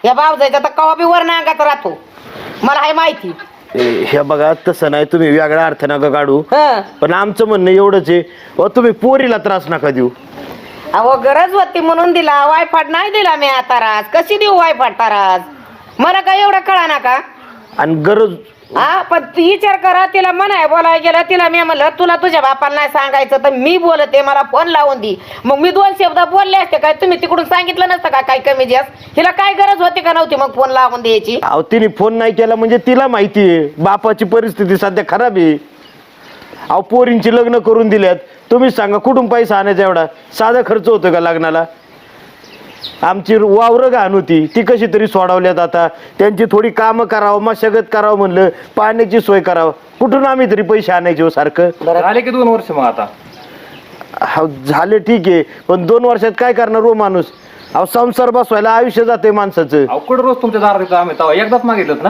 या भावजायचा तर कवा बी वर नांगात राहतो, मला हे माहिती. हे बघा तसं नाही, तुम्ही वेगळा अर्थ नका काढू. हं. पण आमचं म्हणणं एवढंच आहे, तुम्ही पोरीला त्रास नका देऊ. अहो गरज होती म्हणून दिला, वायफाट नाही दिला मी आता राज. कशी देऊ वायफाट ताराज? मला काय एवढं कळा ना का? आणि गरज हा पण तू विचार करा, तिला म्हणाय बोलायला गेलं, तिला मी म्हणलं तुला तुझ्या बापाला नाही सांगायचं तर मी बोलते, मला फोन लावून दी. मग मी 2 शब्द बोलले असते काय, तुम्ही तिकडून सांगितलं नसतं का काय कमी जास्त? हिला काय गरज होती का नव्हती मग फोन लावून द्यायची? अहो तिने फोन नाही केला म्हणजे तिला माहिती आहे बापाची परिस्थिती सध्या खराब आहे. अहो पोरींची लग्न करून दिल्यात, तुम्ही सांगा कुठून पैसा आणायचा एवढा? साधा खर्च होतो का लग्नाला? आमची वावरं घाण होती ती कशी तरी सोडवल्यात. आता त्यांची थोडी कामं करावं, मशागत करावं म्हणलं, पाण्याची सोय करावं, कुठून आम्ही तरी पैसे आणायचे हो सारखं? झाले की 2 वर्ष मग आता. हा झाले ठीक आहे, पण 2 वर्षात काय करणार हो माणूस? अहो संसार बसवायला आयुष्य जाते माणसाचं. अहो कुठं रोज तुमच्या दारात येतो आम्ही, तेव्हा एकदाच मागितलं ना.